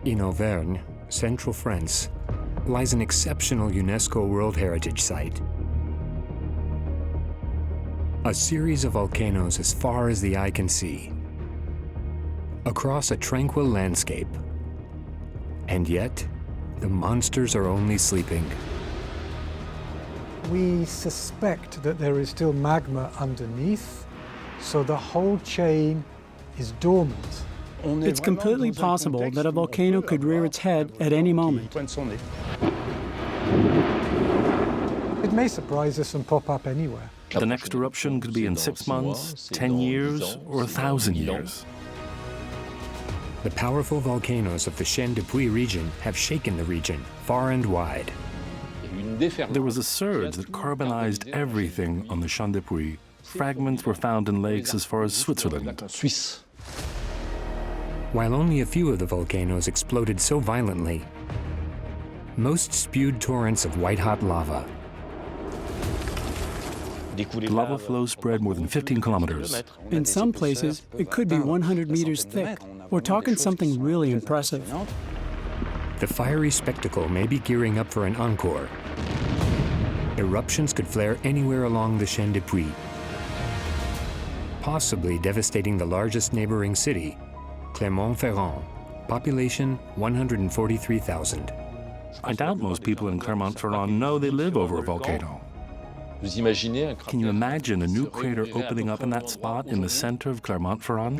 In Auvergne, central France, lies an exceptional UNESCO World Heritage Site. A series of volcanoes as far as the eye can see, across a tranquil landscape. And yet, the monsters are only sleeping. We suspect that there is still magma underneath, so the whole chain is dormant. It's completely possible that a volcano could rear its head at any moment. It may surprise us and pop up anywhere. The next eruption could be in 6 months, 10 years, or 1,000 years. The powerful volcanoes of the Chaîne de Puys region have shaken the region far and wide. There was a surge that carbonized everything on the Chaîne de Puys. Fragments were found in lakes as far as Switzerland. While only a few of the volcanoes exploded so violently, most spewed torrents of white-hot lava. The lava flow spread more than 15 kilometers. In some places, it could be 100 meters thick. We're talking something really impressive. The fiery spectacle may be gearing up for an encore. Eruptions could flare anywhere along the Chaîne de Puys, possibly devastating the largest neighboring city, Clermont-Ferrand, population 143,000. I doubt most people in Clermont-Ferrand know they live over a volcano. Can you imagine a new crater opening up in that spot in the center of Clermont-Ferrand?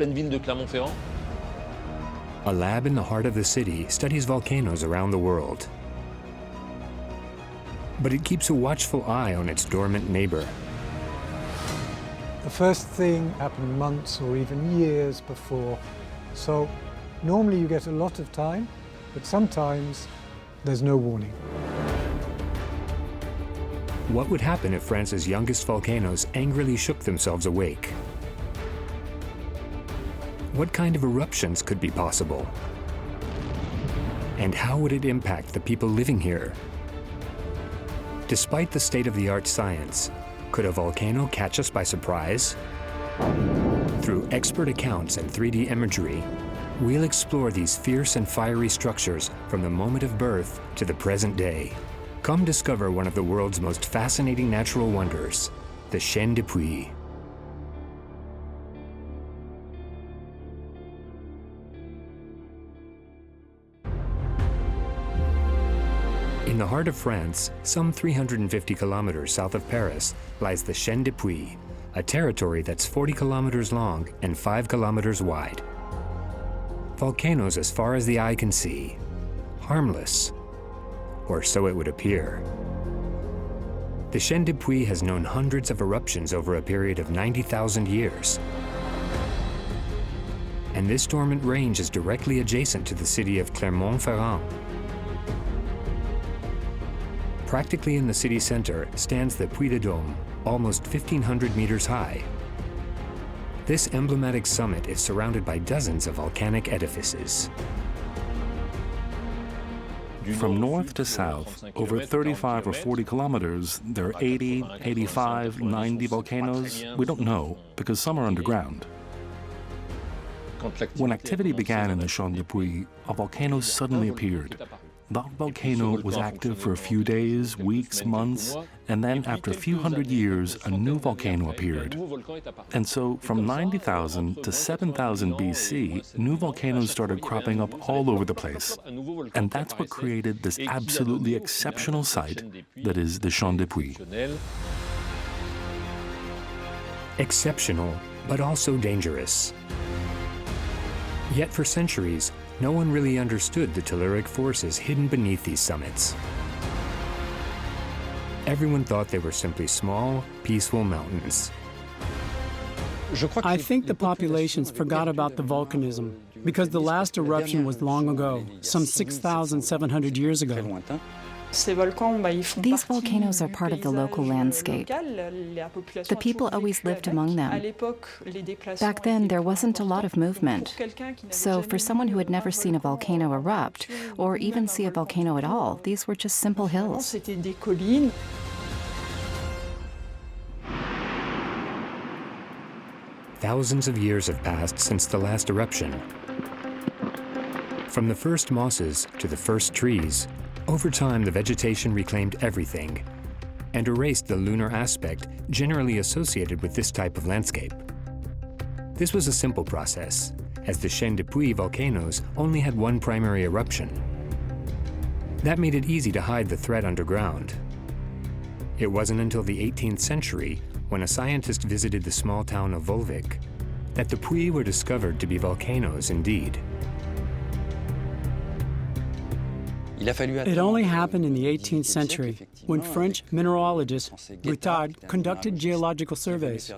A lab in the heart of the city studies volcanoes around the world. But it keeps a watchful eye on its dormant neighbor. The first thing happened months or even years before. So normally you get a lot of time, but sometimes there's no warning. What would happen if France's youngest volcanoes angrily shook themselves awake? What kind of eruptions could be possible? And how would it impact the people living here? Despite the state-of-the-art science, could a volcano catch us by surprise? Through expert accounts and 3D imagery, we'll explore these fierce and fiery structures from the moment of birth to the present day. Come discover one of the world's most fascinating natural wonders, the Chaîne de Puys. In the heart of France, some 350 kilometers south of Paris, lies the Chaîne de Puys, a territory that's 40 kilometers long and 5 kilometers wide. Volcanoes as far as the eye can see, harmless, or so it would appear. The Chaîne de Puys has known hundreds of eruptions over a period of 90,000 years. And this dormant range is directly adjacent to the city of Clermont-Ferrand. Practically in the city center stands the Puy de Dôme, almost 1,500 meters high. This emblematic summit is surrounded by dozens of volcanic edifices. From north to south, over 35 or 40 kilometers, there are 80, 85, 90 volcanoes. We don't know, because some are underground. When activity began in the Chaîne de Puys, a volcano suddenly appeared. That volcano was active for a few days, weeks, months, and then after a few hundred years, a new volcano appeared. And so from 90,000 to 7,000 BC, new volcanoes started cropping up all over the place. And that's what created this absolutely exceptional site that is the Chaîne de Puys. Exceptional, but also dangerous. Yet for centuries, no one really understood the telluric forces hidden beneath these summits. Everyone thought they were simply small, peaceful mountains. I think the populations forgot about the volcanism because the last eruption was long ago, some 6,700 years ago. These volcanoes are part of the local landscape. The people always lived among them. Back then, there wasn't a lot of movement. So for someone who had never seen a volcano erupt, or even see a volcano at all, these were just simple hills. Thousands of years have passed since the last eruption. From the first mosses to the first trees, over time the vegetation reclaimed everything and erased the lunar aspect generally associated with this type of landscape. This was a simple process, as the Chaîne de Puys volcanoes only had one primary eruption. That made it easy to hide the threat underground. It wasn't until the 18th century, when a scientist visited the small town of Volvic, that the Puys were discovered to be volcanoes indeed. It only happened in the 18th century, when French mineralogist Erupted conducted geological surveys.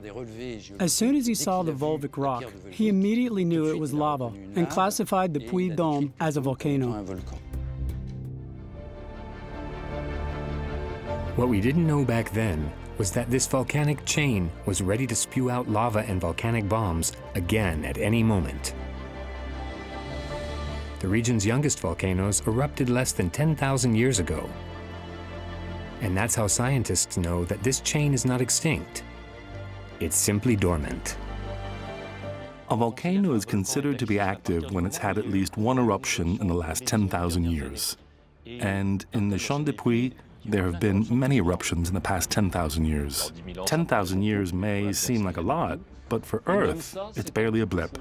As soon as he saw the Volvic rock, he immediately knew it was lava and classified the Puys dome as a volcano. What we didn't know back then was that this volcanic chain was ready to spew out lava and volcanic bombs again at any moment. The region's youngest volcanoes erupted less than 10,000 years ago. And that's how scientists know that this chain is not extinct. It's simply dormant. A volcano is considered to be active when it's had at least one eruption in the last 10,000 years. And in the Chaîne de Puys, there have been many eruptions in the past 10,000 years. 10,000 years may seem like a lot, but for Earth, it's barely a blip.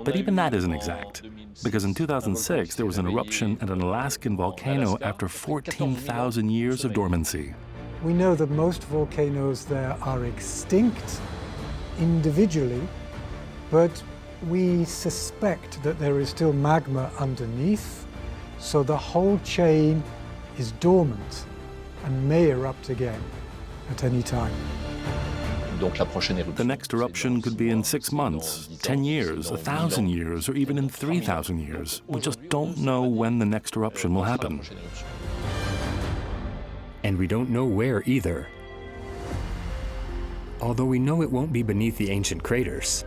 But even that isn't exact, because in 2006 there was an eruption at an Alaskan volcano after 14,000 years of dormancy. We know that most volcanoes there are extinct individually, but we suspect that there is still magma underneath, so the whole chain is dormant and may erupt again at any time. The next eruption could be in 6 months, 10 years, 1,000 years, or even in 3,000 years. We just don't know when the next eruption will happen. And we don't know where either. Although we know it won't be beneath the ancient craters.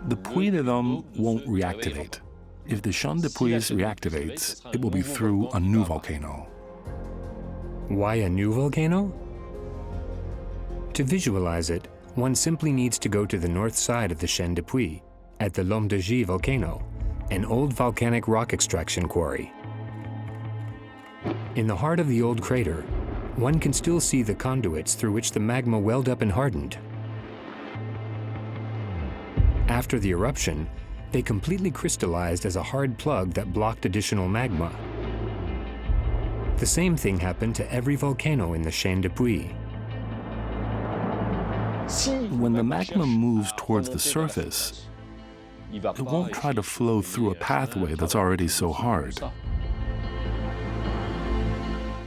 The Puys de Dôme won't reactivate. If the Chaîne de Puys reactivates, it will be through a new volcano. Why a new volcano? To visualize it, one simply needs to go to the north side of the Chaîne de Puys, at the L'Homme de Gy volcano, an old volcanic rock extraction quarry. In the heart of the old crater, one can still see the conduits through which the magma welled up and hardened. After the eruption, they completely crystallized as a hard plug that blocked additional magma. The same thing happened to every volcano in the Chaîne de Puys. When the magma moves towards the surface, it won't try to flow through a pathway that's already so hard.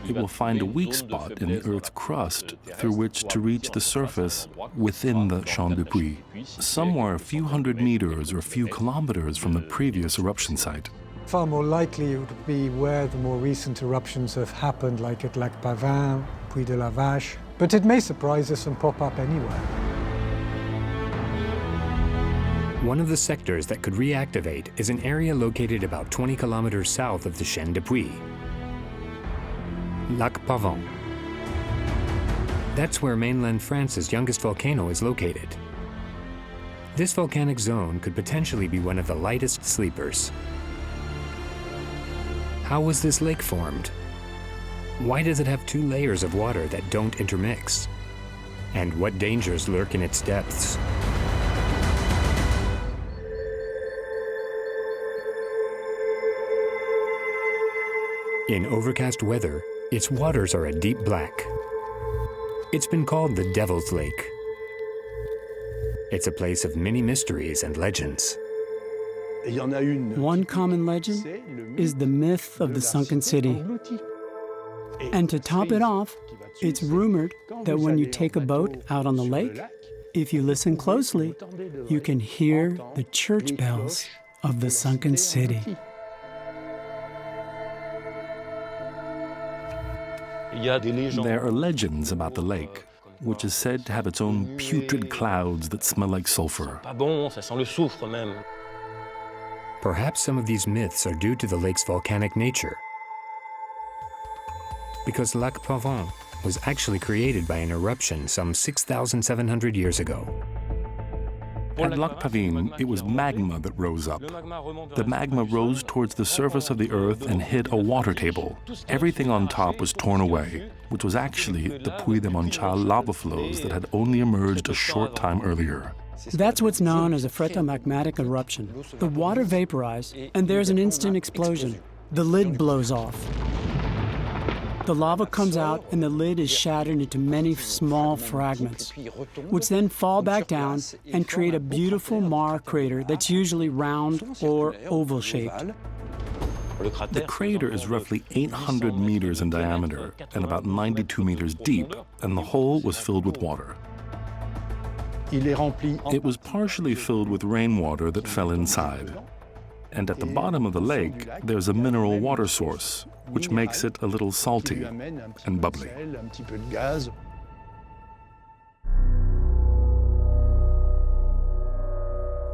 It will find a weak spot in the Earth's crust through which to reach the surface within the Chaîne de Puys, somewhere a few hundred meters or a few kilometers from the previous eruption site. Far more likely it would be where the more recent eruptions have happened, like at Lac Pavin, Puy de la Vache. But it may surprise us and pop up anywhere. One of the sectors that could reactivate is an area located about 20 kilometers south of the Chaîne de Puys. Lac Pavin. That's where mainland France's youngest volcano is located. This volcanic zone could potentially be one of the lightest sleepers. How was this lake formed? Why does it have 2 layers of water that don't intermix? And what dangers lurk in its depths? In overcast weather, its waters are a deep black. It's been called the Devil's Lake. It's a place of many mysteries and legends. One common legend is the myth of the sunken city. And to top it off, it's rumored that when you take a boat out on the lake, if you listen closely, you can hear the church bells of the sunken city. There are legends about the lake, which is said to have its own putrid clouds that smell like sulfur. Perhaps some of these myths are due to the lake's volcanic nature. Because Lac Pavin was actually created by an eruption some 6,700 years ago. At Lac Pavin, it was magma that rose up. The magma rose towards the surface of the Earth and hit a water table. Everything on top was torn away, which was actually the Puys de Monchal lava flows that had only emerged a short time earlier. That's what's known as a phreatomagmatic eruption. The water vaporized, and there's an instant explosion. The lid blows off. The lava comes out, and the lid is shattered into many small fragments, which then fall back down and create a beautiful Mare crater that's usually round or oval-shaped. The crater is roughly 800 meters in diameter and about 92 meters deep, and the hole was filled with water. It was partially filled with rainwater that fell inside. And at the bottom of the lake, there's a mineral water source, which makes it a little salty and bubbly.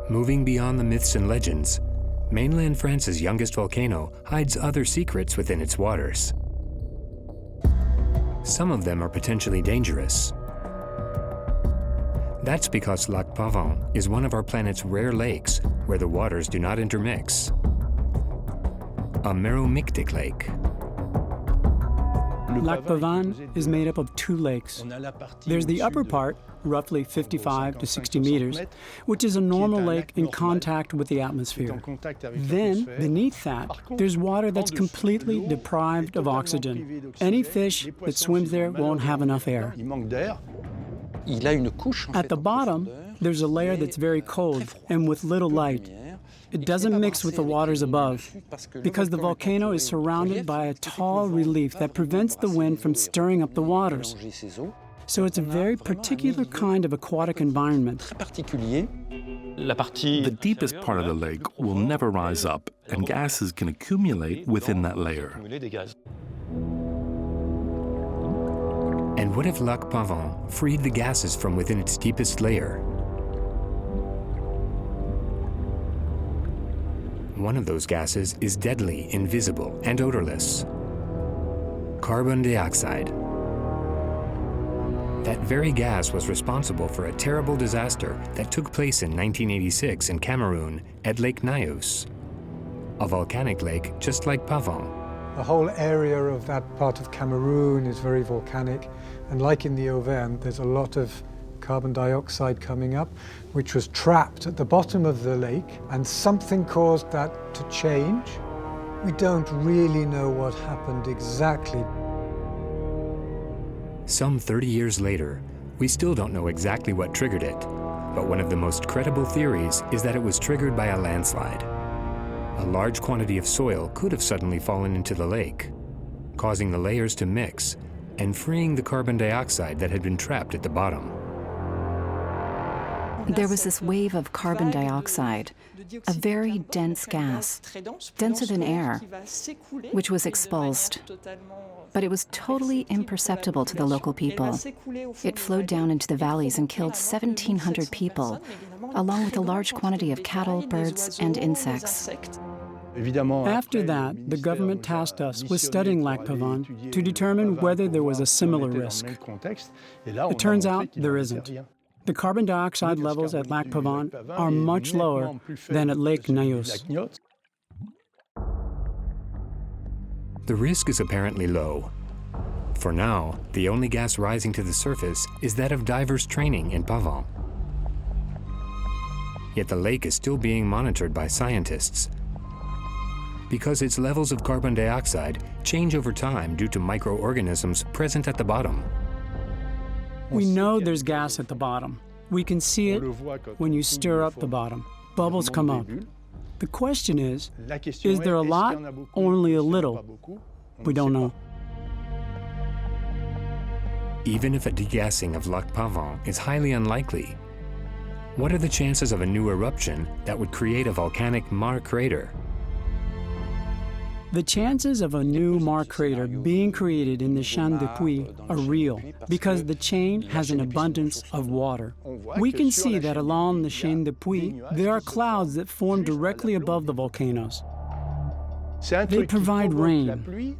Moving beyond the myths and legends, mainland France's youngest volcano hides other secrets within its waters. Some of them are potentially dangerous. That's because Lac Pavin is one of our planet's rare lakes where the waters do not intermix. A meromictic lake. Lac Pavin is made up of two lakes. There's the upper part, roughly 55 to 60 meters, which is a normal lake in contact with the atmosphere. Then, beneath that, there's water that's completely deprived of oxygen. Any fish that swims there won't have enough air. At the bottom, there's a layer that's very cold and with little light. It doesn't mix with the waters above because the volcano is surrounded by a tall relief that prevents the wind from stirring up the waters. So it's a very particular kind of aquatic environment. The deepest part of the lake will never rise up, and gases can accumulate within that layer. And what if Lac Pavin freed the gases from within its deepest layer? One of those gases is deadly, invisible, and odorless. Carbon dioxide. That very gas was responsible for a terrible disaster that took place in 1986 in Cameroon at Lake Nyos, a volcanic lake just like Pavin. The whole area of that part of Cameroon is very volcanic, and like in the Auvergne, there's a lot of carbon dioxide coming up, which was trapped at the bottom of the lake, and something caused that to change. We don't really know what happened exactly. Some 30 years later, we still don't know exactly what triggered it, but one of the most credible theories is that it was triggered by a landslide. A large quantity of soil could have suddenly fallen into the lake, causing the layers to mix and freeing the carbon dioxide that had been trapped at the bottom. There was this wave of carbon dioxide, a very dense gas, denser than air, which was expulsed. But it was totally imperceptible to the local people. It flowed down into the valleys and killed 1,700 people, along with a large quantity of cattle, birds, and insects. After that, the government tasked us with studying Lac Pavin to determine whether there was a similar risk. It turns out there isn't. The carbon dioxide levels at Lac Pavin are much lower than at Lake Nyos. The risk is apparently low. For now, the only gas rising to the surface is that of divers training in Pavin. Yet the lake is still being monitored by scientists because its levels of carbon dioxide change over time due to microorganisms present at the bottom. We know there's gas at the bottom. We can see it when you stir up the bottom. Bubbles come up. The question is there a lot or only a little? We don't know. Even if a degassing of Lac Pavin is highly unlikely, what are the chances of a new eruption that would create a volcanic Mare crater? The chances of a new Mare crater being created in the Chaîne de Puys are real because the chain has an abundance of water. We can see that along the Chaîne de Puys, there are clouds that form directly above the volcanoes. They provide rain,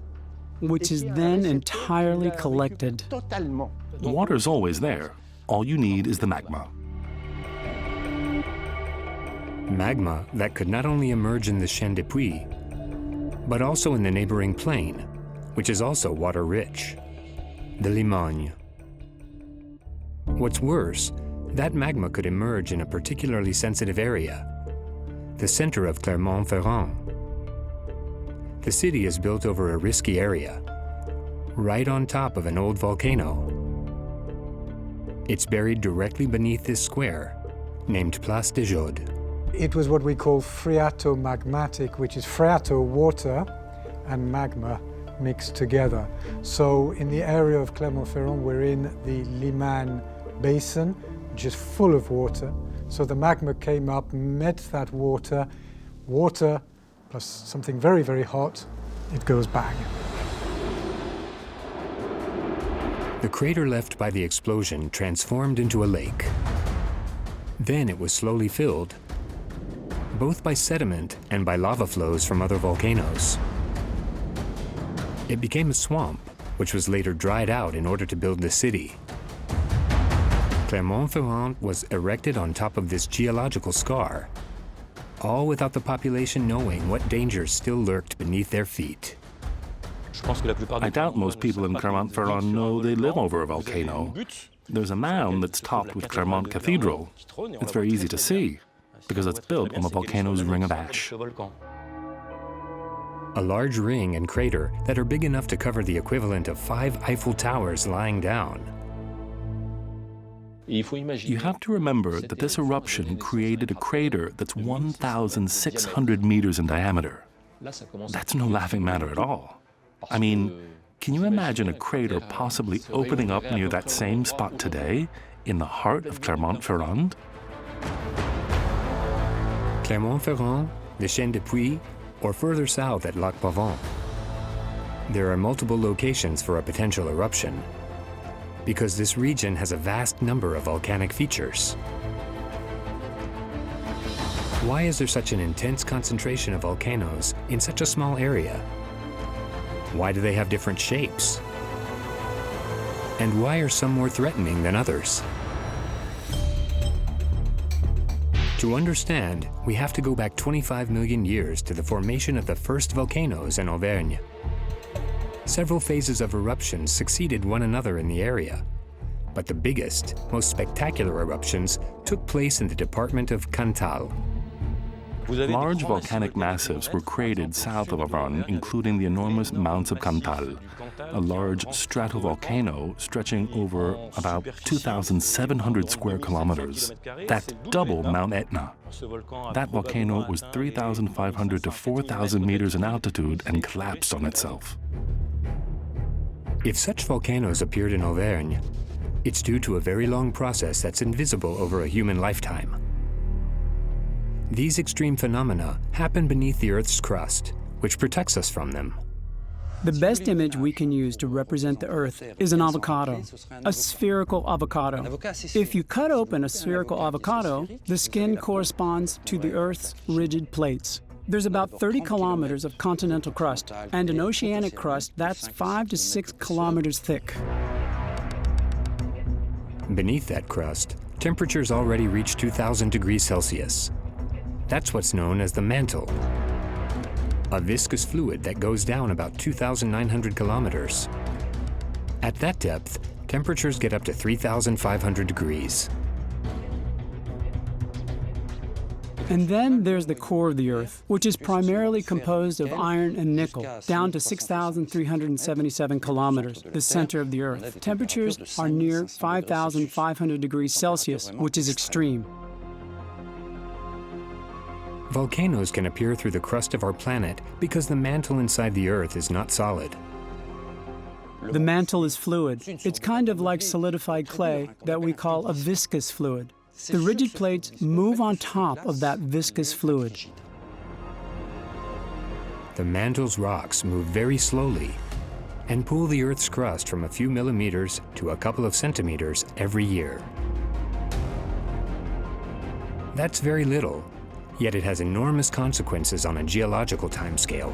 which is then entirely collected. The water's always there. All you need is the magma. Magma that could not only emerge in the Chaîne de Puys, but also in the neighboring plain, which is also water-rich, the Limagne. What's worse, that magma could emerge in a particularly sensitive area, the center of Clermont-Ferrand. The city is built over a risky area, right on top of an old volcano. It's buried directly beneath this square, named Place des Jaudes. It was what we call phreatomagmatic, which is phreato, water, and magma mixed together. So in the area of Clermont-Ferrand, we're in the Limagne basin, which is full of water. So the magma came up, met that water plus something very, very hot, it goes bang. The crater left by the explosion transformed into a lake. Then it was slowly filled, both by sediment and by lava flows from other volcanoes. It became a swamp, which was later dried out in order to build the city. Clermont-Ferrand was erected on top of this geological scar, all without the population knowing what dangers still lurked beneath their feet. I doubt most people in Clermont-Ferrand know they live over a volcano. There's a mound that's topped with Clermont Cathedral. It's very easy to see, because it's built on the volcano's ring of ash. A large ring and crater that are big enough to cover the equivalent of 5 Eiffel Towers lying down. You have to remember that this eruption created a crater that's 1,600 meters in diameter. That's no laughing matter at all. I mean, can you imagine a crater possibly opening up near that same spot today, in the heart of Clermont-Ferrand? Clermont-Ferrand, the Chaîne de Puys, or further south at Lac Pavant. There are multiple locations for a potential eruption, because this region has a vast number of volcanic features. Why is there such an intense concentration of volcanoes in such a small area? Why do they have different shapes? And why are some more threatening than others? To understand, we have to go back 25 million years to the formation of the first volcanoes in Auvergne. Several phases of eruptions succeeded one another in the area, but the biggest, most spectacular eruptions took place in the department of Cantal. Large volcanic massives were created south of Auvergne, including the enormous Mounts of Cantal, a large stratovolcano stretching over about 2,700 square kilometers. That's double Mount Etna. That volcano was 3,500 to 4,000 meters in altitude and collapsed on itself. If such volcanoes appeared in Auvergne, it's due to a very long process that's invisible over a human lifetime. These extreme phenomena happen beneath the Earth's crust, which protects us from them. The best image we can use to represent the Earth is an avocado, a spherical avocado. If you cut open a spherical avocado, the skin corresponds to the Earth's rigid plates. There's about 30 kilometers of continental crust and an oceanic crust that's 5 to 6 kilometers thick. Beneath that crust, temperatures already reach 2,000 degrees Celsius. That's what's known as the mantle, a viscous fluid that goes down about 2,900 kilometers. At that depth, temperatures get up to 3,500 degrees. And then there's the core of the Earth, which is primarily composed of iron and nickel, down to 6,377 kilometers, the center of the Earth. Temperatures are near 5,500 degrees Celsius, which is extreme. Volcanoes can appear through the crust of our planet because the mantle inside the Earth is not solid. The mantle is fluid. It's kind of like solidified clay that we call a viscous fluid. The rigid plates move on top of that viscous fluid. The mantle's rocks move very slowly and pull the Earth's crust from a few millimeters to a couple of centimeters every year. That's very little, yet it has enormous consequences on a geological timescale.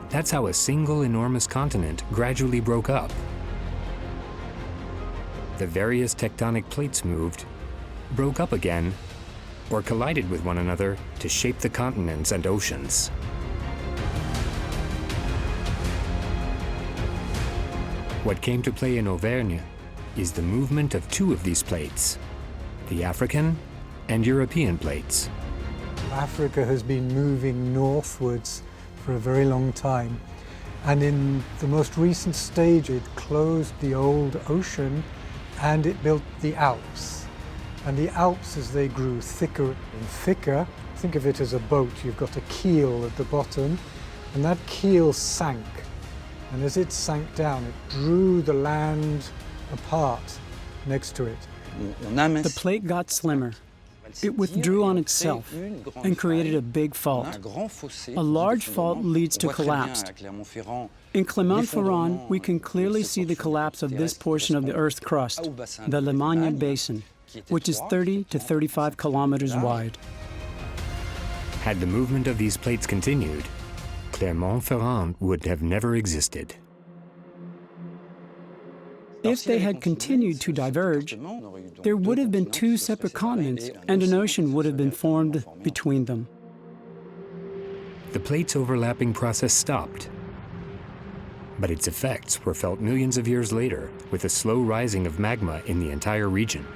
That's how a single enormous continent gradually broke up. The various tectonic plates moved, broke up again, or collided with one another to shape the continents and oceans. What came to play in Auvergne is the movement of two of these plates, the African and European plates. Africa has been moving northwards for a very long time, and in the most recent stage it closed the old ocean and it built the Alps. And the Alps, as they grew thicker and thicker, think of it as a boat. You've got a keel at the bottom, and that keel sank. And as it sank down, it drew the land apart next to it. The plate got slimmer. It withdrew on itself and created a big fault. A large fault leads to collapse. In Clermont-Ferrand, we can clearly see the collapse of this portion of the Earth's crust, the Limagne Basin, which is 30 to 35 kilometers wide. Had the movement of these plates continued, Clermont-Ferrand would have never existed. If they had continued to diverge, there would have been two separate continents and an ocean would have been formed between them. The plates' overlapping process stopped, but its effects were felt millions of years later with a slow rising of magma in the entire region.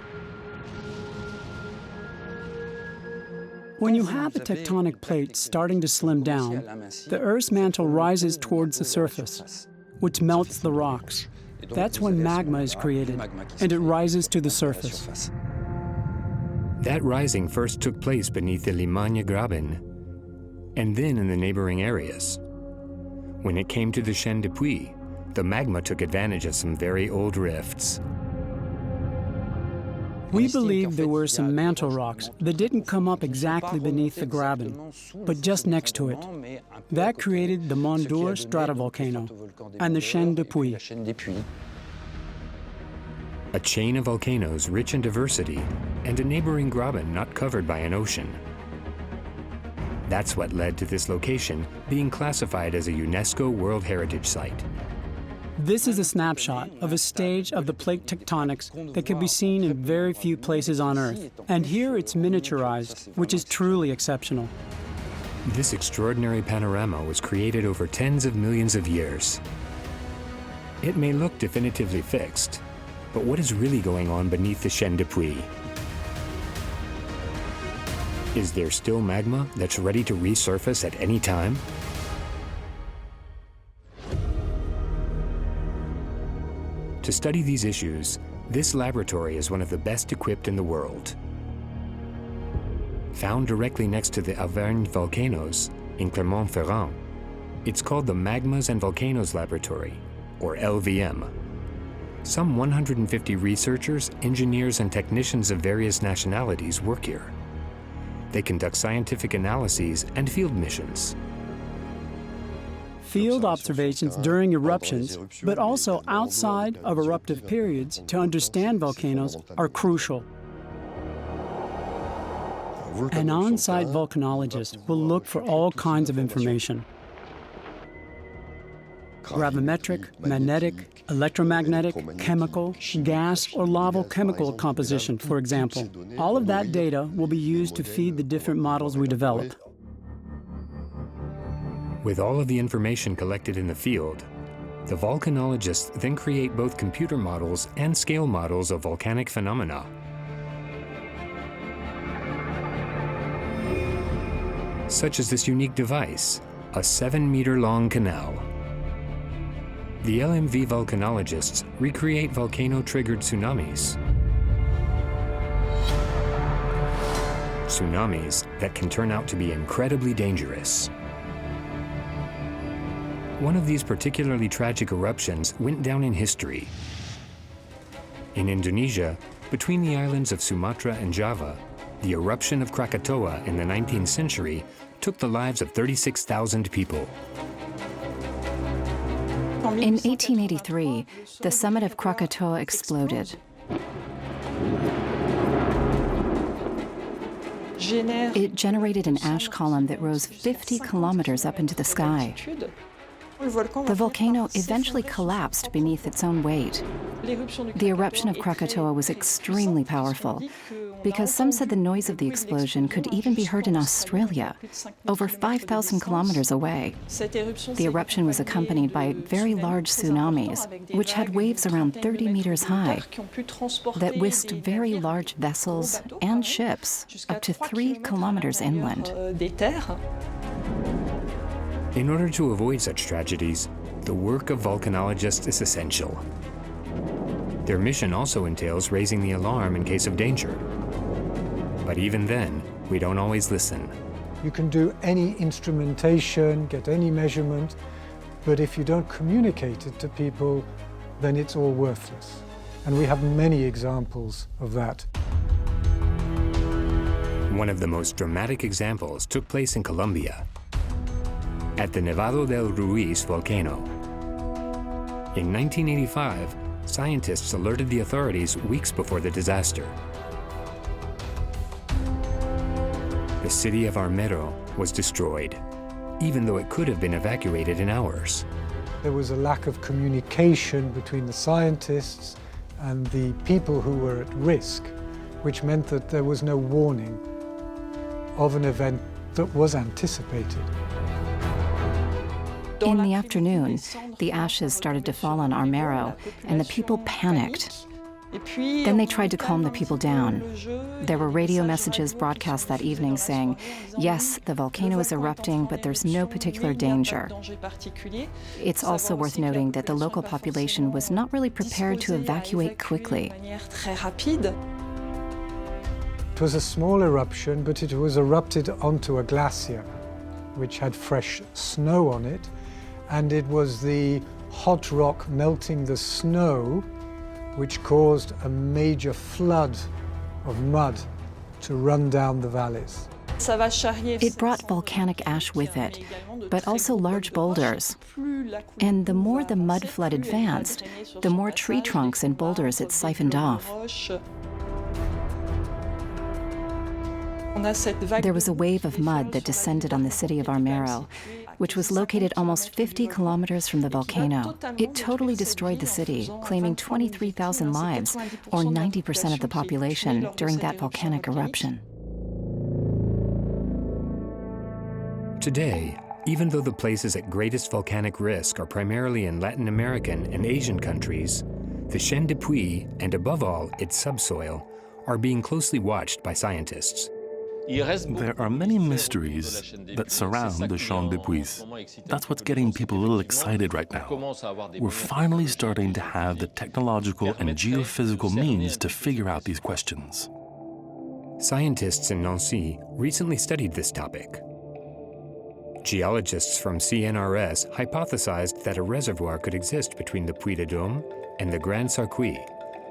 When you have a tectonic plate starting to slim down, the Earth's mantle rises towards the surface, which melts the rocks. That's when magma is created, and it rises to the surface. That rising first took place beneath the Limagne Graben, and then in the neighboring areas. When it came to the Chaîne de Puys, the magma took advantage of some very old rifts. We believe there were some mantle rocks that didn't come up exactly beneath the Graben, but just next to it. That created the Mont d'Or stratovolcano and the Chaîne de Puys. A chain of volcanoes rich in diversity and a neighboring graben not covered by an ocean. That's what led to this location being classified as a UNESCO World Heritage Site. This is a snapshot of a stage of the plate tectonics that can be seen in very few places on Earth. And here it's miniaturized, which is truly exceptional. This extraordinary panorama was created over tens of millions of years. It may look definitively fixed, but what is really going on beneath the Chaîne de Puys? Is there still magma that's ready to resurface at any time? To study these issues, this laboratory is one of the best equipped in the world. Found directly next to the Auvergne Volcanoes in Clermont-Ferrand, it's called the Magmas and Volcanoes Laboratory, or LVM. Some 150 researchers, engineers, and technicians of various nationalities work here. They conduct scientific analyses and field missions. Field observations during eruptions, but also outside of eruptive periods to understand volcanoes are crucial. An on-site volcanologist will look for all kinds of information. Gravimetric, magnetic, electromagnetic, chemical, gas, or lava chemical composition, for example. All of that data will be used to feed the different models we develop. With all of the information collected in the field, the volcanologists then create both computer models and scale models of volcanic phenomena. Such as this unique device, a 7-meter-long canal. The LMV volcanologists recreate volcano-triggered tsunamis. Tsunamis that can turn out to be incredibly dangerous. One of these particularly tragic eruptions went down in history. In Indonesia, between the islands of Sumatra and Java, the eruption of Krakatoa in the 19th century took the lives of 36,000 people. In 1883, the summit of Krakatoa exploded. It generated an ash column that rose 50 kilometers up into the sky. The volcano eventually collapsed beneath its own weight. The eruption of Krakatoa was extremely powerful, because some said the noise of the explosion could even be heard in Australia, over 5,000 kilometers away. The eruption was accompanied by very large tsunamis, which had waves around 30 meters high, that whisked very large vessels and ships up to 3 kilometers inland. In order to avoid such tragedies, the work of volcanologists is essential. Their mission also entails raising the alarm in case of danger. But even then, we don't always listen. You can do any instrumentation, get any measurement, but if you don't communicate it to people, then it's all worthless. And we have many examples of that. One of the most dramatic examples took place in Colombia, at the Nevado del Ruiz volcano. In 1985, scientists alerted the authorities weeks before the disaster. The city of Armero was destroyed, even though it could have been evacuated in hours. There was a lack of communication between the scientists and the people who were at risk, which meant that there was no warning of an event that was anticipated. In the afternoon, the ashes started to fall on Armero, and the people panicked. Then they tried to calm the people down. There were radio messages broadcast that evening saying, yes, the volcano is erupting, but there's no particular danger. It's also worth noting that the local population was not really prepared to evacuate quickly. It was a small eruption, but it was erupted onto a glacier, which had fresh snow on it, and it was the hot rock melting the snow which caused a major flood of mud to run down the valleys. It brought volcanic ash with it, but also large boulders. And the more the mud flood advanced, the more tree trunks and boulders it siphoned off. There was a wave of mud that descended on the city of Armero, which was located almost 50 kilometers from the volcano. It totally destroyed the city, claiming 23,000 lives, or 90% of the population, during that volcanic eruption. Today, even though the places at greatest volcanic risk are primarily in Latin American and Asian countries, the chaîne de Puys, and above all, its subsoil, are being closely watched by scientists. There are many mysteries that surround the Chaîne de Puys. That's what's getting people a little excited right now. We're finally starting to have the technological and geophysical means to figure out these questions. Scientists in Nancy recently studied this topic. Geologists from CNRS hypothesized that a reservoir could exist between the Puy de Dôme and the Grand Sarcouy,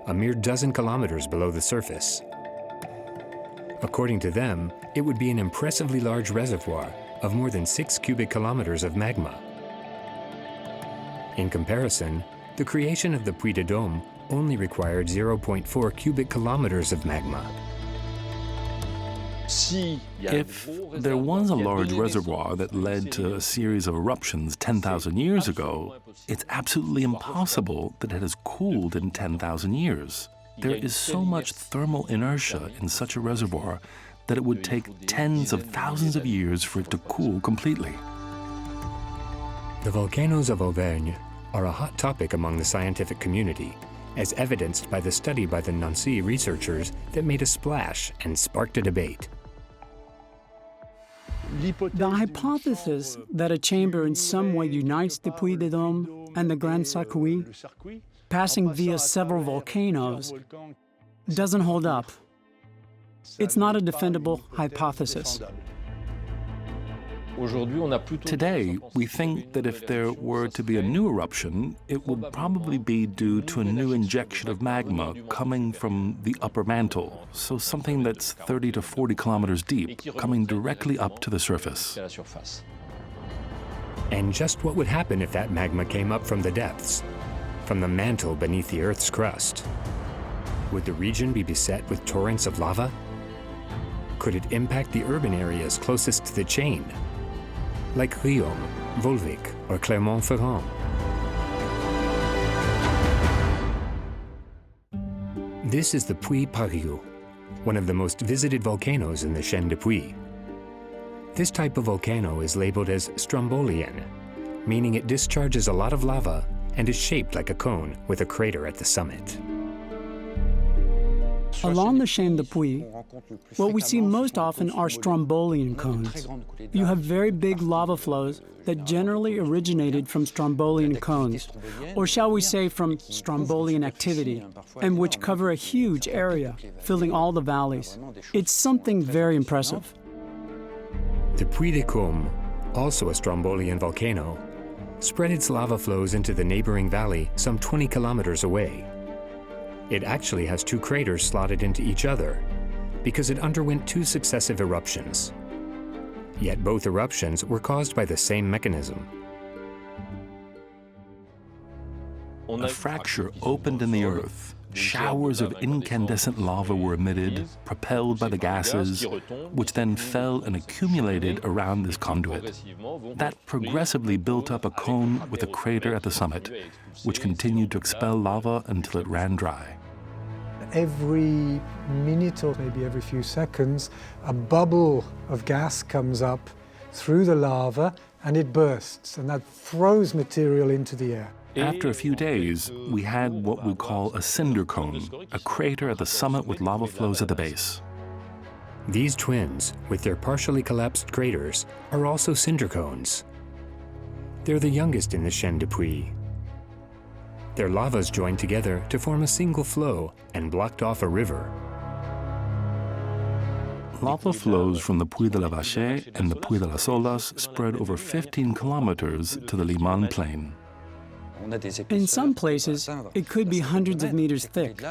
a mere dozen kilometers below the surface. According to them, it would be an impressively large reservoir of more than 6 cubic kilometers of magma. In comparison, the creation of the Puy de Dôme only required 0.4 cubic kilometers of magma. If there was a large reservoir that led to a series of eruptions 10,000 years ago, it's absolutely impossible that it has cooled in 10,000 years. There is so much thermal inertia in such a reservoir that it would take tens of thousands of years for it to cool completely. The volcanoes of Auvergne are a hot topic among the scientific community, as evidenced by the study by the Nancy researchers that made a splash and sparked a debate. The hypothesis that a chamber in some way unites the Puy de Dôme and the Grand Sarcouy, passing via several volcanoes, doesn't hold up. It's not a defendable hypothesis. Today, we think that if there were to be a new eruption, it would probably be due to a new injection of magma coming from the upper mantle, so something that's 30 to 40 kilometers deep, coming directly up to the surface. And just what would happen if that magma came up from the depths, from the mantle beneath the Earth's crust? Would the region be beset with torrents of lava? Could it impact the urban areas closest to the chain? like Riom, Volvic, or Clermont-Ferrand. This is the Puys Pariou, one of the most visited volcanoes in the chaîne de Puys. This type of volcano is labeled as Strombolian, meaning it discharges a lot of lava and is shaped like a cone with a crater at the summit. Along the chaîne de Puys, what we see most often are Strombolian cones. You have very big lava flows that generally originated from Strombolian cones, or shall we say from Strombolian activity, and which cover a huge area, filling all the valleys. It's something very impressive. The Puy de Côme, also a Strombolian volcano, spread its lava flows into the neighboring valley some 20 kilometers away. It actually has two craters slotted into each other because it underwent two successive eruptions. Yet both eruptions were caused by the same mechanism. A fracture opened in the earth. Showers of incandescent lava were emitted, propelled by the gases, which then fell and accumulated around this conduit. That progressively built up a cone with a crater at the summit, which continued to expel lava until it ran dry. Every minute or maybe every few seconds, a bubble of gas comes up through the lava and it bursts, and that throws material into the air. After a few days, we had what we call a cinder cone, a crater at the summit with lava flows at the base. These twins, with their partially collapsed craters, are also cinder cones. They're the youngest in the chaîne de Puys. Their lavas joined together to form a single flow and blocked off a river. Lava flows from the Puy de la Vache and the Puy de las Olas spread over 15 kilometers to the Liman plain. In some places, it could be hundreds of meters thick.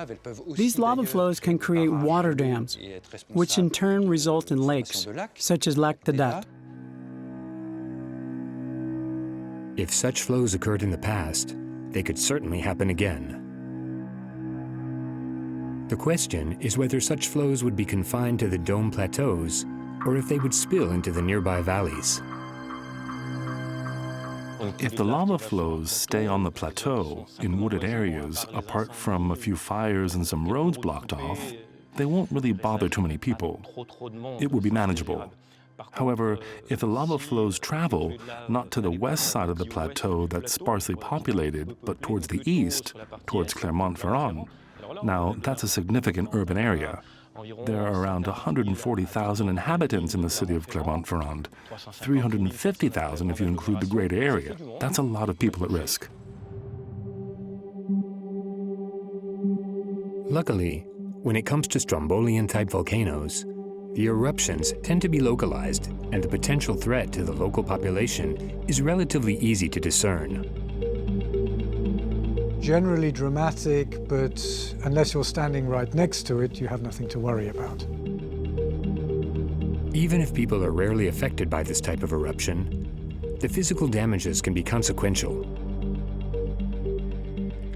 These lava flows can create water dams, which in turn result in lakes, such as Lac de Dat. If such flows occurred in the past, they could certainly happen again. The question is whether such flows would be confined to the dome plateaus or if they would spill into the nearby valleys. If the lava flows stay on the plateau in wooded areas, apart from a few fires and some roads blocked off, they won't really bother too many people. It will be manageable. However, if the lava flows travel not to the west side of the plateau that's sparsely populated, but towards the east, towards Clermont-Ferrand, now that's a significant urban area. There are around 140,000 inhabitants in the city of Clermont-Ferrand, 350,000 if you include the greater area. That's a lot of people at risk. Luckily, when it comes to Strombolian-type volcanoes, the eruptions tend to be localized, and the potential threat to the local population is relatively easy to discern. Generally dramatic, but unless you're standing right next to it, you have nothing to worry about. Even if people are rarely affected by this type of eruption, the physical damages can be consequential.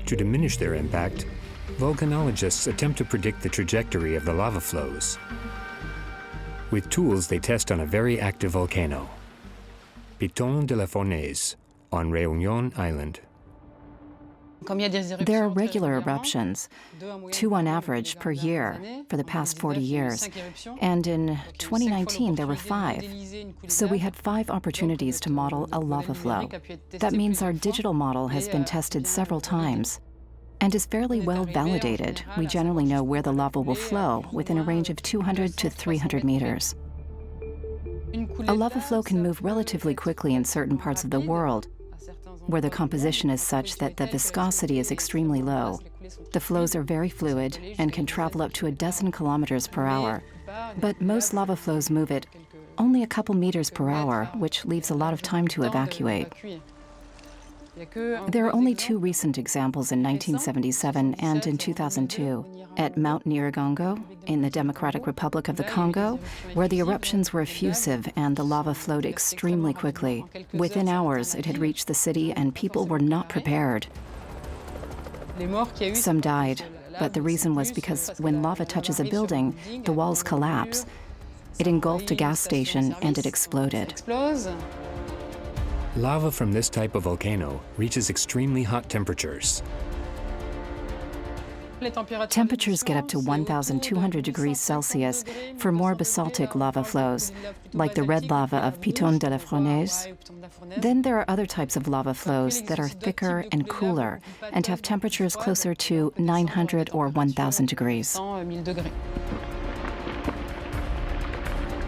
To diminish their impact, volcanologists attempt to predict the trajectory of the lava flows. With tools they test on a very active volcano, Piton de la Fournaise, on Réunion Island. There are regular eruptions, 2 on average per year for the past 40 years, and in 2019 there were 5. So we had 5 opportunities to model a lava flow. That means our digital model has been tested several times and is fairly well validated. We generally know where the lava will flow within a range of 200 to 300 meters. A lava flow can move relatively quickly in certain parts of the world, where the composition is such that the viscosity is extremely low. The flows are very fluid and can travel up to 12 kilometers per hour. But most lava flows move at only a couple meters per hour, which leaves a lot of time to evacuate. There are only 2 recent examples in 1977 and in 2002, at Mount Nyiragongo in the Democratic Republic of the Congo, where the eruptions were effusive and the lava flowed extremely quickly. Within hours, it had reached the city and people were not prepared. Some died, but the reason was because when lava touches a building, the walls collapse. It engulfed a gas station and it exploded. Lava from this type of volcano reaches extremely hot temperatures. Temperatures get up to 1,200 degrees Celsius for more basaltic lava flows, like the red lava of Piton de la Fournaise. Then there are other types of lava flows that are thicker and cooler and have temperatures closer to 900 or 1,000 degrees.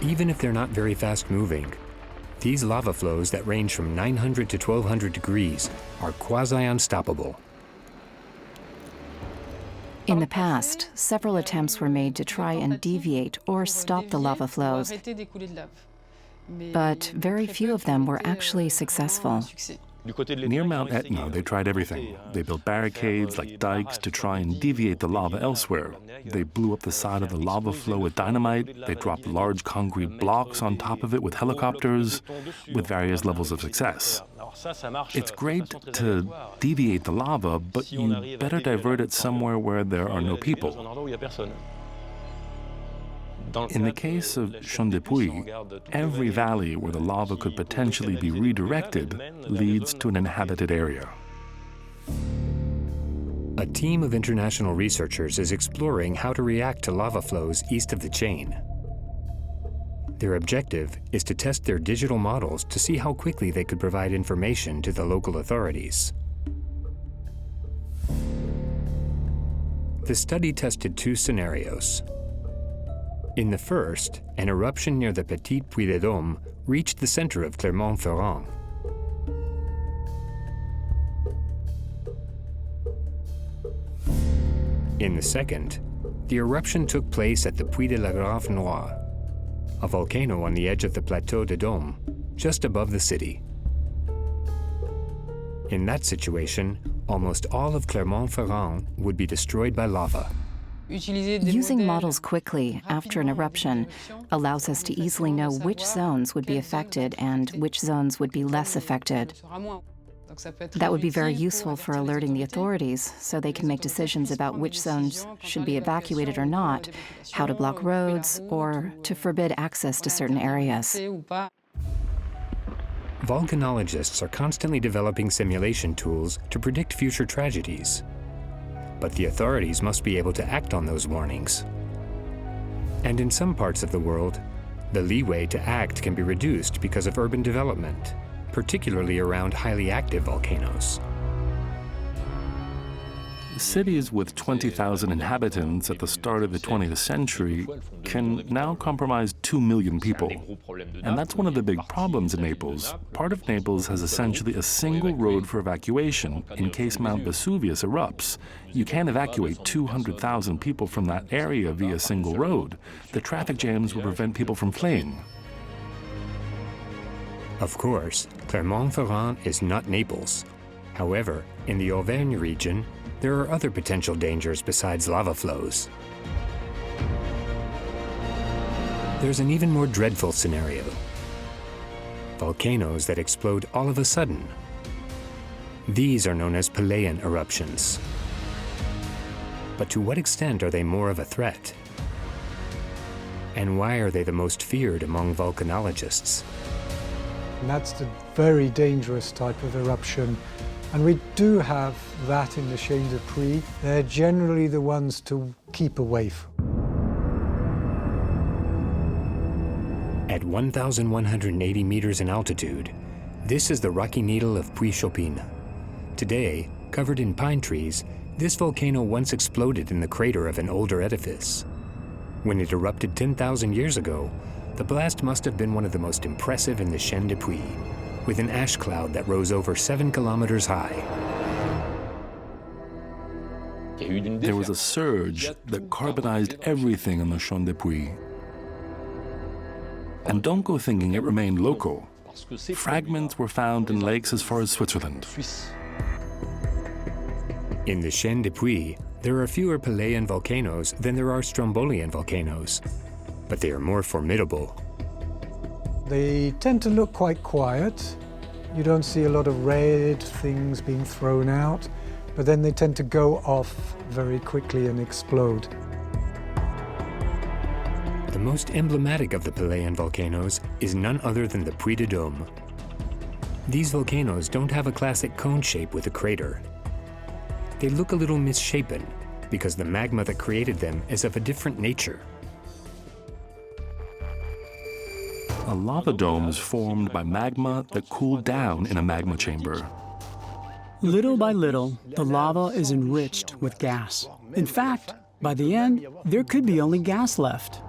Even if they're not very fast-moving, these lava flows that range from 900 to 1,200 degrees are quasi-unstoppable. In the past, several attempts were made to try and deviate or stop the lava flows, but very few of them were actually successful. Near Mount Etna, they tried everything. They built barricades like dikes to try and deviate the lava elsewhere. They blew up the side of the lava flow with dynamite. They dropped large concrete blocks on top of it with helicopters, with various levels of success. It's great to deviate the lava, but you better divert it somewhere where there are no people. In the case of Champ de Puys, every valley where the lava could potentially be redirected leads to an inhabited area. A team of international researchers is exploring how to react to lava flows east of the chain. Their objective is to test their digital models to see how quickly they could provide information to the local authorities. The study tested two scenarios. In the first, an eruption near the Petit Puy de Dôme reached the center of Clermont-Ferrand. In the second, the eruption took place at the Puy de la Grave Noire, a volcano on the edge of the Plateau de Dôme, just above the city. In that situation, almost all of Clermont-Ferrand would be destroyed by lava. Using models quickly after an eruption allows us to easily know which zones would be affected and which zones would be less affected. That would be very useful for alerting the authorities so they can make decisions about which zones should be evacuated or not, how to block roads, or to forbid access to certain areas. Volcanologists are constantly developing simulation tools to predict future tragedies. But the authorities must be able to act on those warnings. And in some parts of the world, the leeway to act can be reduced because of urban development, particularly around highly active volcanoes. Cities with 20,000 inhabitants at the start of the 20th century can now comprise 2 million people. And that's one of the big problems in Naples. Part of Naples has essentially a single road for evacuation in case Mount Vesuvius erupts. You can't evacuate 200,000 people from that area via a single road. The traffic jams will prevent people from fleeing. Of course, Clermont-Ferrand is not Naples. However, in the Auvergne region, there are other potential dangers besides lava flows. There's an even more dreadful scenario. Volcanoes that explode all of a sudden. These are known as Pelean eruptions. But to what extent are they more of a threat? And why are they the most feared among volcanologists? And that's the very dangerous type of eruption. And we do have that in the Chaîne de Puys. They're generally the ones to keep away from. At 1,180 meters in altitude, this is the rocky needle of Puys-Chopin. Today, covered in pine trees, this volcano once exploded in the crater of an older edifice. When it erupted 10,000 years ago, the blast must have been one of the most impressive in the Chaîne de Puys, with an ash cloud that rose over 7 kilometers high. There was a surge that carbonized everything in the Champ de Puys. And don't go thinking it remained local. Fragments were found in lakes as far as Switzerland. In the Chaîne de Puys, there are fewer Pelean volcanoes than there are Strombolian volcanoes, but they are more formidable. They tend to look quite quiet. You don't see a lot of red things being thrown out, but then they tend to go off very quickly and explode. The most emblematic of the Pelean volcanoes is none other than the Puy de Dôme. These volcanoes don't have a classic cone shape with a crater. They look a little misshapen because the magma that created them is of a different nature. A lava dome is formed by magma that cooled down in a magma chamber. Little by little, the lava is enriched with gas. In fact, by the end, there could be only gas left.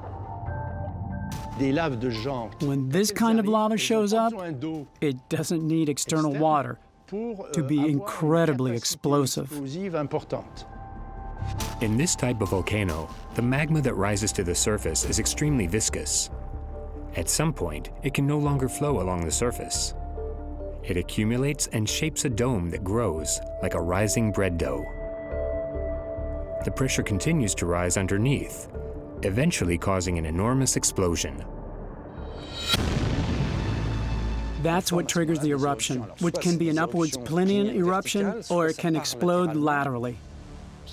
When this kind of lava shows up, it doesn't need external water to be incredibly explosive. In this type of volcano, the magma that rises to the surface is extremely viscous. At some point, it can no longer flow along the surface. It accumulates and shapes a dome that grows like a rising bread dough. The pressure continues to rise underneath, eventually causing an enormous explosion. That's what triggers the eruption, which can be an upwards Pelean eruption, or it can explode laterally.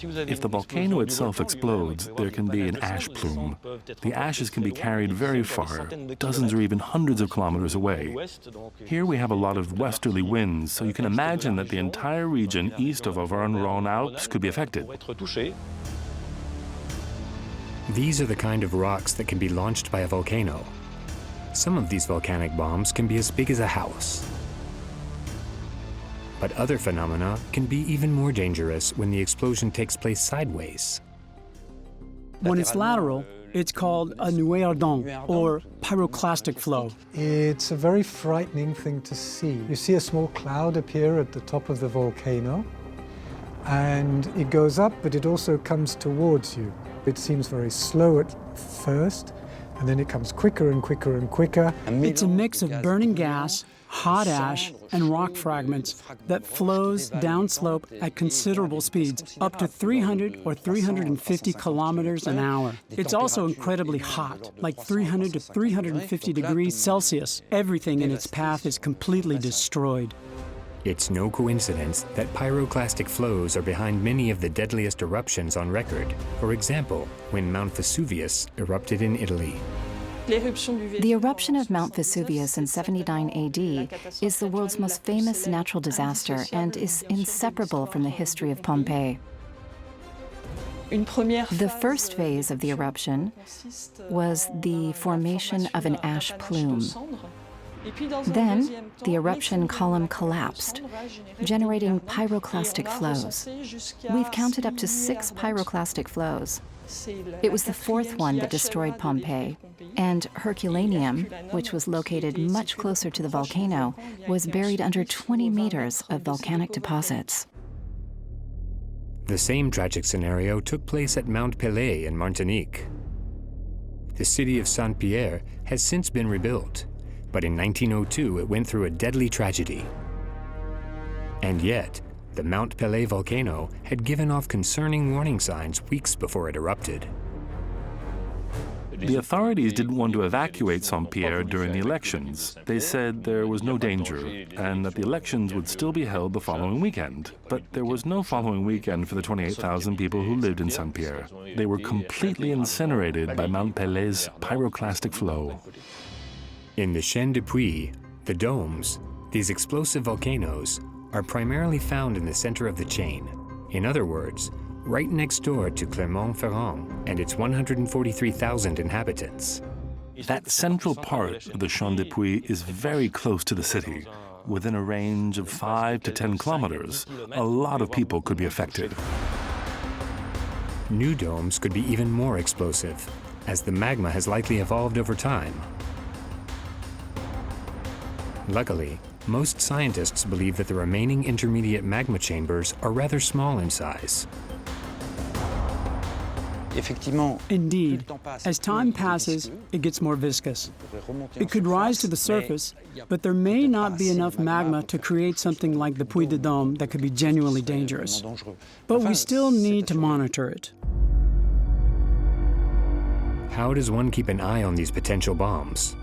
If the volcano itself explodes, there can be an ash plume. The ashes can be carried very far, dozens or even hundreds of kilometers away. Here we have a lot of westerly winds, so you can imagine that the entire region east of Auvergne-Rhône Alps could be affected. These are the kind of rocks that can be launched by a volcano. Some of these volcanic bombs can be as big as a house. But other phenomena can be even more dangerous when the explosion takes place sideways. When it's lateral, it's called a nuée ardente, or pyroclastic flow. It's a very frightening thing to see. You see a small cloud appear at the top of the volcano, and it goes up, but it also comes towards you. It seems very slow at first, and then it comes quicker and quicker and quicker. It's a mix of burning gas, hot ash, and rock fragments that flows downslope at considerable speeds, up to 300 or 350 kilometers an hour. It's also incredibly hot, like 300 to 350 degrees Celsius. Everything in its path is completely destroyed. It's no coincidence that pyroclastic flows are behind many of the deadliest eruptions on record. For example, when Mount Vesuvius erupted in Italy. The eruption of Mount Vesuvius in 79 AD is the world's most famous natural disaster and is inseparable from the history of Pompeii. The first phase of the eruption was the formation of an ash plume. Then, the eruption column collapsed, generating pyroclastic flows. We've counted up to 6 pyroclastic flows. It was the 4th one that destroyed Pompeii, and Herculaneum, which was located much closer to the volcano, was buried under 20 meters of volcanic deposits. The same tragic scenario took place at Mount Pelean in Martinique. The city of Saint-Pierre has since been rebuilt, but in 1902 it went through a deadly tragedy. And yet, the Mount Pelean volcano had given off concerning warning signs weeks before it erupted. The authorities didn't want to evacuate Saint-Pierre during the elections. They said there was no danger and that the elections would still be held the following weekend. But there was no following weekend for the 28,000 people who lived in Saint-Pierre. They were completely incinerated by Mount Pelean's pyroclastic flow. In the chaîne de Puys, the domes, these explosive volcanoes, are primarily found in the center of the chain. In other words, right next door to Clermont-Ferrand and its 143,000 inhabitants. That central part of the chaîne de Puys is very close to the city. Within a range of 5 to 10 kilometers, a lot of people could be affected. New domes could be even more explosive, as the magma has likely evolved over time. Luckily, most scientists believe that the remaining intermediate magma chambers are rather small in size. Indeed, as time passes, it gets more viscous. It could rise to the surface, but there may not be enough magma to create something like the Puy de Dôme that could be genuinely dangerous. But we still need to monitor it. How does one keep an eye on these potential bombs?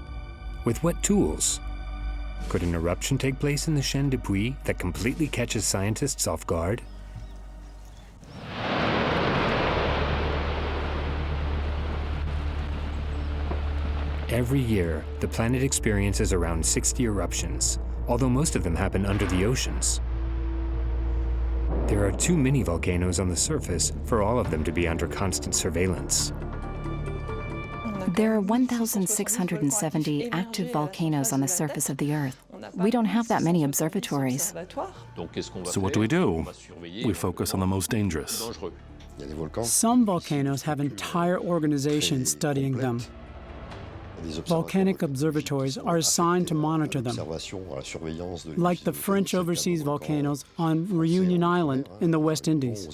With what tools? Could an eruption take place in the chaîne de Puys that completely catches scientists off guard? Every year, the planet experiences around 60 eruptions, although most of them happen under the oceans. There are too many volcanoes on the surface for all of them to be under constant surveillance. There are 1,670 active volcanoes on the surface of the Earth. We don't have that many observatories. So what do? We focus on the most dangerous. Some volcanoes have entire organizations studying them. Volcanic observatories are assigned to monitor them, like the French overseas volcanoes on Reunion Island in the West Indies.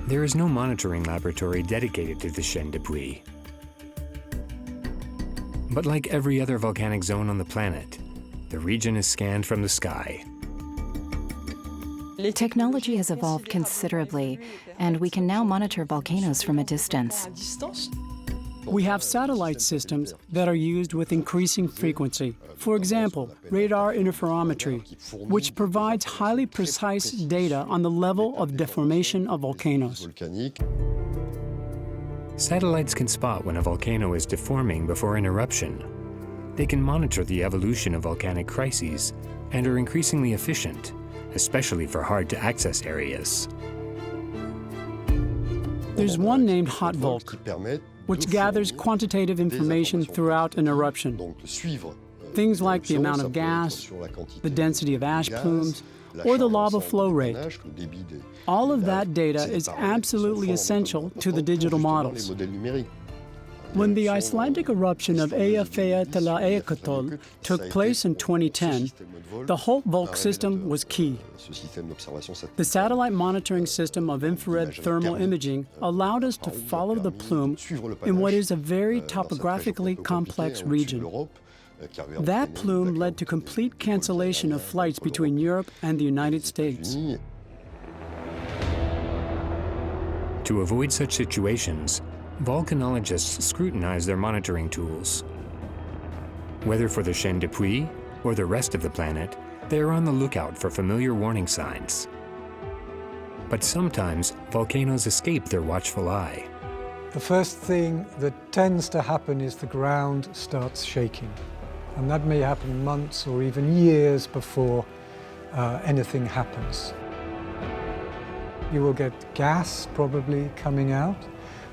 There is no monitoring laboratory dedicated to the chaîne de Puys. But like every other volcanic zone on the planet, the region is scanned from the sky. Technology has evolved considerably, and we can now monitor volcanoes from a distance. We have satellite systems that are used with increasing frequency. For example, radar interferometry, which provides highly precise data on the level of deformation of volcanoes. Satellites can spot when a volcano is deforming before an eruption. They can monitor the evolution of volcanic crises and are increasingly efficient, especially for hard-to-access areas. There's one named HotVolc, which gathers quantitative information throughout an eruption. Things like the amount of gas, the density of ash plumes, or the lava flow rate. All of that data is absolutely essential to the digital models. When the Icelandic eruption of Eyjafjallajökull took place in 2010, the HotVolc system was key. The satellite monitoring system of infrared thermal imaging allowed us to follow the plume in what is a very topographically complex region. That plume led to complete cancellation of flights between Europe and the United States. To avoid such situations, volcanologists scrutinize their monitoring tools. Whether for the chaîne de Puys or the rest of the planet, they are on the lookout for familiar warning signs. But sometimes volcanoes escape their watchful eye. The first thing that tends to happen is the ground starts shaking. And that may happen months or even years before anything happens. You will get gas probably coming out.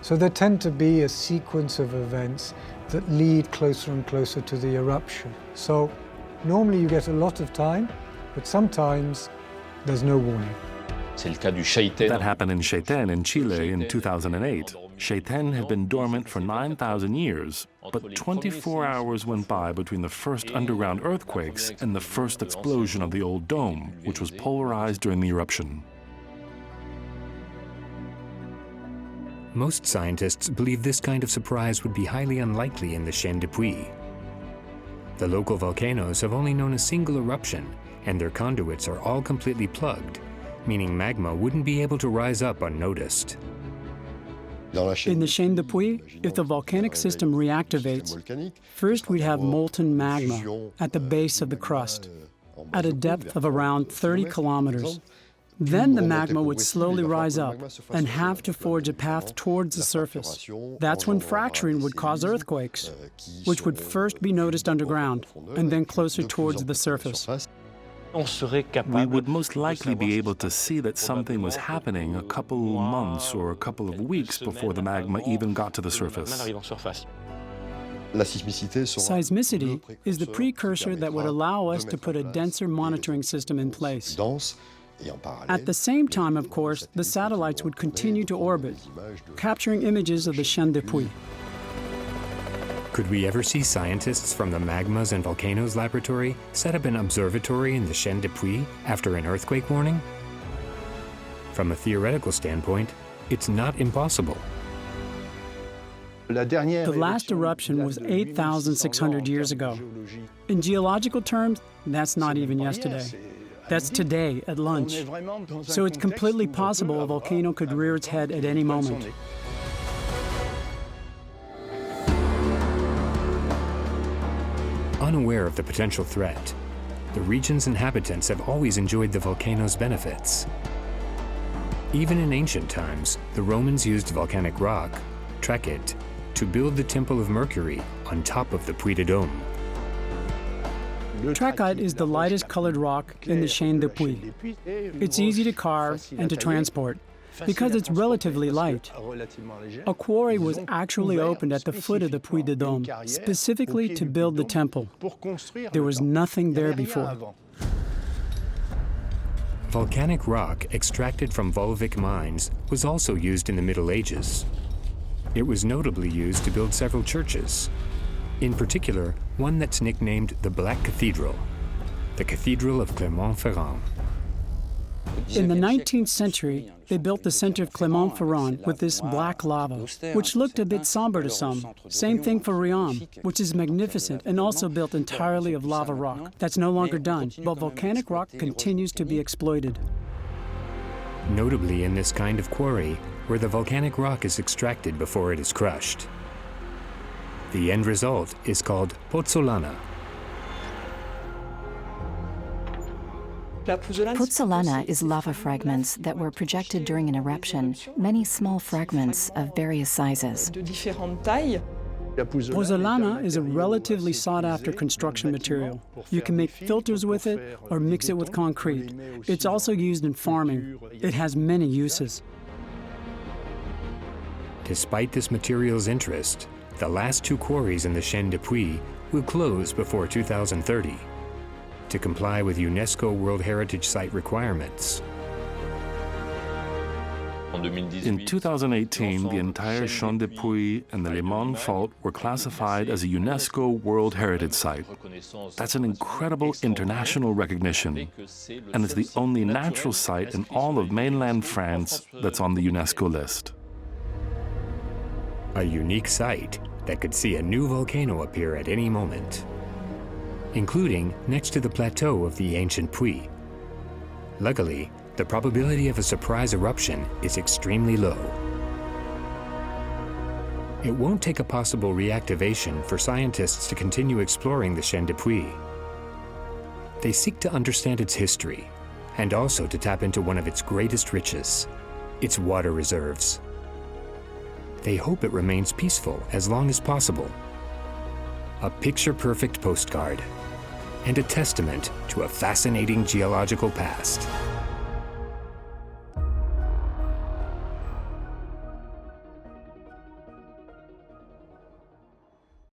So there tend to be a sequence of events that lead closer and closer to the eruption. So normally you get a lot of time, but sometimes there's no warning. That happened in Chaitén in Chile in 2008. Chaitén had been dormant for 9,000 years, but 24 hours went by between the first underground earthquakes and the first explosion of the old dome, which was polarized during the eruption. Most scientists believe this kind of surprise would be highly unlikely in the chaîne de Puys. The local volcanoes have only known a single eruption, and their conduits are all completely plugged, meaning magma wouldn't be able to rise up unnoticed. In the chaîne de Puys, if the volcanic system reactivates, first we'd have molten magma at the base of the crust, at a depth of around 30 kilometers. Then the magma would slowly rise up and have to forge a path towards the surface. That's when fracturing would cause earthquakes, which would first be noticed underground and then closer towards the surface. We would most likely be able to see that something was happening a couple months or a couple of weeks before the magma even got to the surface. Seismicity is the precursor that would allow us to put a denser monitoring system in place. At the same time, of course, the satellites would continue to orbit, capturing images of the chaîne de Puys. Could we ever see scientists from the Magmas and Volcanoes laboratory set up an observatory in the chaîne de Puys after an earthquake warning? From a theoretical standpoint, it's not impossible. The last eruption was 8,600 years ago. In geological terms, that's not even yesterday. That's today at lunch. So it's completely possible a volcano could rear its head at any moment. Unaware of the potential threat, the region's inhabitants have always enjoyed the volcano's benefits. Even in ancient times, the Romans used volcanic rock, trachyte, to build the Temple of Mercury on top of the Puy de Dôme. Trachyte is the lightest colored rock in the chaîne de Puys. It's easy to carve and to transport because it's relatively light. A quarry was actually opened at the foot of the Puy de Dôme, specifically to build the temple. There was nothing there before. Volcanic rock extracted from volvic mines was also used in the Middle Ages. It was notably used to build several churches, in particular one that's nicknamed the Black Cathedral, the Cathedral of Clermont-Ferrand. In the 19th century, they built the center of Clermont-Ferrand with this black lava, which looked a bit somber to some. Same thing for Riom, which is magnificent and also built entirely of lava rock. That's no longer done, but volcanic rock continues to be exploited. Notably in this kind of quarry, where the volcanic rock is extracted before it is crushed. The end result is called pozzolana. Pozzolana is lava fragments that were projected during an eruption, many small fragments of various sizes. Pozzolana is a relatively sought-after construction material. You can make filters with it or mix it with concrete. It's also used in farming. It has many uses. Despite this material's interest, the last two quarries in the chaîne de Puys will close before 2030 to comply with UNESCO World Heritage Site requirements. In 2018, the entire Chaîne de Puys and the Le Mans Fault were classified as a UNESCO World Heritage Site. That's an incredible international recognition, and it's the only natural site in all of mainland France that's on the UNESCO list. A unique site that could see a new volcano appear at any moment, including next to the plateau of the ancient Puys. Luckily, the probability of a surprise eruption is extremely low. It won't take a possible reactivation for scientists to continue exploring the chaîne de Puys. They seek to understand its history and also to tap into one of its greatest riches, its water reserves. They hope it remains peaceful as long as possible. A picture-perfect postcard and a testament to a fascinating geological past.